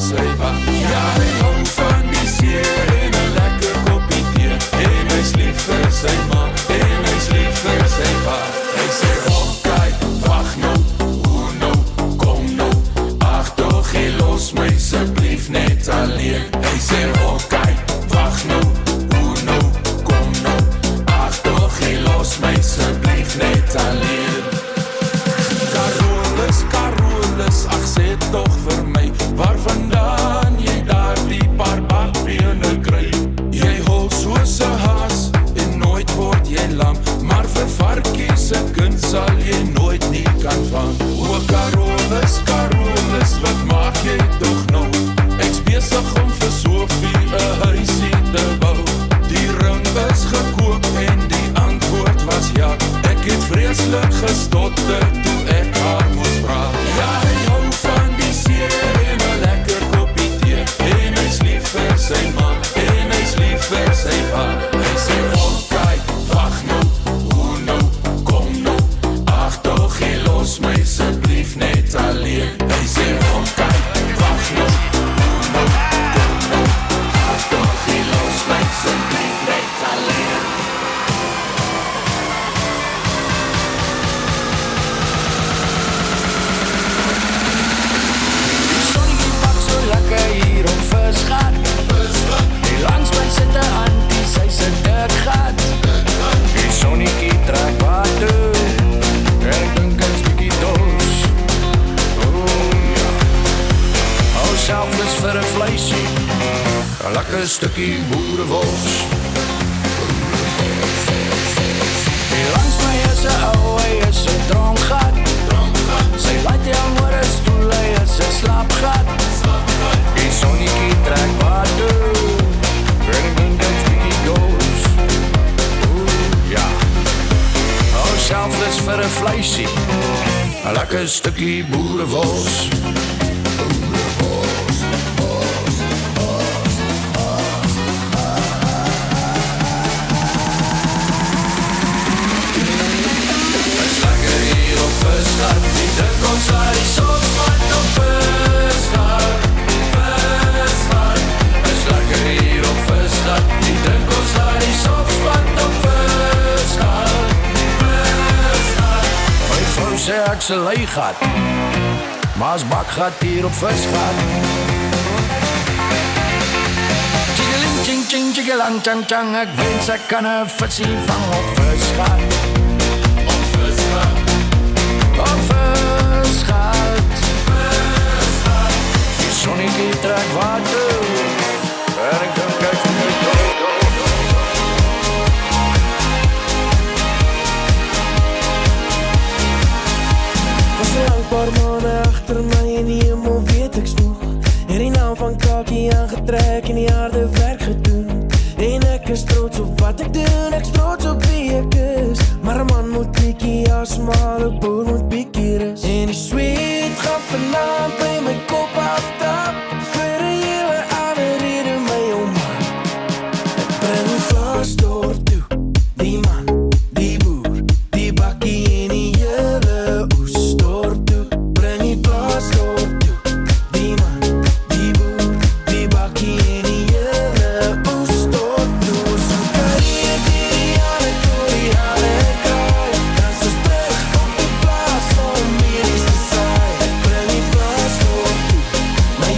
sy bak. Ja, hy hou van die see en 'n lekker koppie tee. En hy's lief vir sy ma, en hy's lief vir sy pa. Hy sê, okay, wag nou, hoe nou, kom nou. Ag toch, jy los my asseblief net alleen. Hy sê, okay, wag nou, hoe nou, kom nou. Ag toch, jy los my asseblief net alleen. Carolus, ag sê toch vir my, waar vandaan jy daar die paar bakbene kry? Jy hol soos 'n haas en nooit word jy lam, maar vir varkie se kind sal jy nooit nie kan vang. O Carolus, wat maak jy toch nou? Ek's besig om vir Sophie 'n huisie te bou. Die ring is gekoop en die antwoord was ja. Ek het vreeslik gestotter toe ek haar moes vra. Ja, hy hou van die see en 'n lekker koppie tee. En hy's lief vir sy ma, en hy's lief vir sy pa. Hy sê, okay, wag nou, hoe nou, kom nou. Ag toch, jy los my asseblief net alleen. Hy sê, okay, wag nou, hoe nou, kom nou. Ag toch, jy los my asseblief net alleen. Lekker hier op Visgat. Die langs my sit 'n auntie, sy sit dik gat. Die sonniekie trek wat toe, en ek dink ek's bietjie dors. Ja, hou selfs vir 'n vleisie, 'n lekker stukkie boerewors. Die langs my is 'n ou, hy is 'n droomgat. Sy laat die honger 'n stoel, hy is 'n slaapgat. Die sonniekie trek wat toe, en ek dink ek's bietjie dors. Ja, hou selfs vir 'n vleisie, 'n lekker stukkie boerewors. Is lekker hier op Visgat, die dink ons laat die soksmat op Visgat. Is lekker hier op Visgat, die dink ons laat die soksmat op Visgat. My vrou sê ek se leigat, maar as bakgat hier op Visgat. Tjingeling, tjing, tjing, tjingelang, tjang, tjang, ek wens ek kan 'n visie vang op Visgat. Op Visgat, Op Visgat. Die sonniekie trek wat toe, en ek dink ek's bietjie dors. Was 'n lang paar maande agter my en die hemel weet ek's nog. En die naam van Kakie aangetrek en die harde werk gedoen. En ek is trots op wat ek doen, ek's trots op wie ek is. Maar 'n man moet bietjie asmaal, 'n boer moet bietjie rus. En die sweet gaan vanaand by my kop aftap. Vir 'n hele ander rede my ouma. Ek bring Klaas dorp toe, die man, die boer, die bakkie en die hele oesdorp toe. Bring die Klaas dorp toe, die man, die boer, die bakkie en die hele oesdorp toe. So kan jy die alle kraai, dan soos terug op die plaas om medies te saai. Ek bring die Klaas dorp toe, my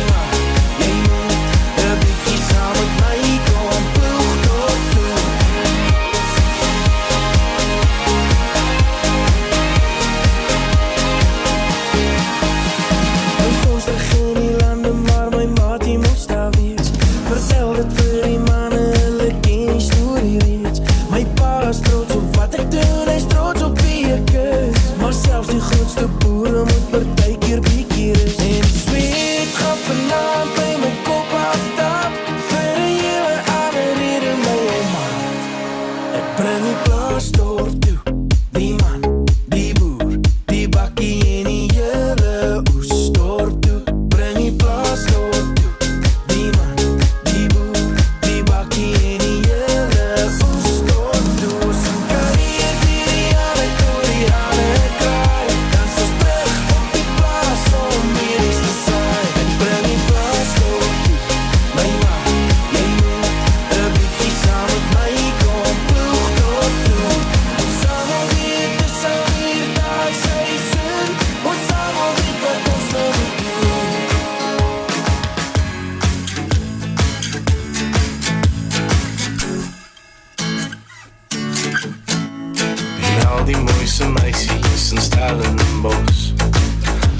se meisie is in Stellenbosch.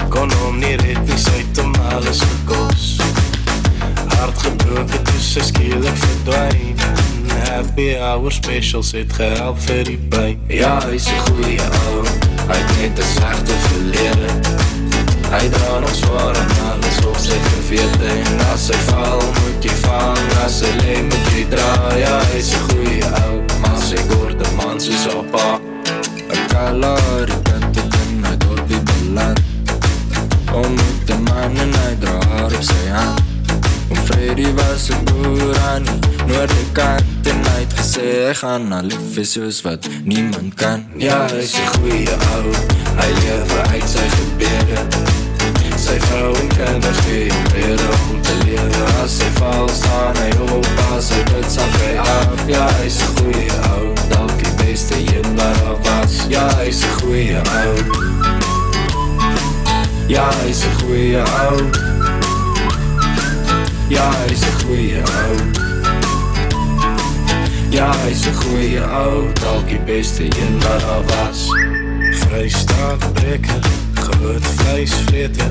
Kon hom nie red nie, sy het hom alles gekos. Hart gebroken, dus sy skielik verdwijn. Happy hour specials het gehelp vir die pijn. Ja, hy is 'n goeie ou, hy het net 'n slegte verlede. Hy dra nog zwaar en alles op sy gewete. En as hy val, moet jy vang, as hy lê, moet jy dra. Ja, hy is 'n goeie ou, maar sy kort 'n man soos op pa. 'n Kalari kant het in hy dorpie beland. Ontmoet 'n man en hy dra haar op sy hand. Freddy was 'n boer aan die noordekant en hy het gesê hy gaan na lief is soos wat niemand kan. Ja, hy is 'n goeie ou, hy lewe uit sy gebede. Sy vrou en kinders gee hom rede om te lewe. As hy val, staan hy op, as hy bid, sak hy af. Ja, hy is 'n goeie ou, dalk die beste een wat daar was. Ja, hy is 'n goeie ou. Ja, hy is 'n goeie ou. Ja, hy is 'n goeie ou. Ja, hy is 'n goeie ou, dalk die beste een wat daar was. Vrystaatbreker, groot vleisvreter,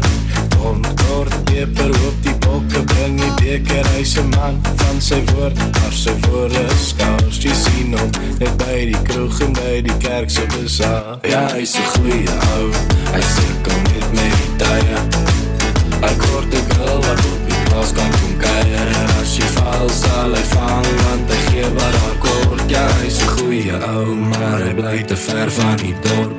kort peper op die bokke, bring die beker. Hy is 'n man van sy woord, maar sy woorde is skaars. Jy sien hom net by die kroeg en by die kerk se bazaar. Ja, hy is 'n goeie ou, hy sirkel net met die tye. Hy kort 'n girl wat op die plaas kan kom kuier. En as jy val, sal hy vang, want hy gee wat daar kort. Ja, hy is 'n goeie ou, maar hy bly te ver van die dorp.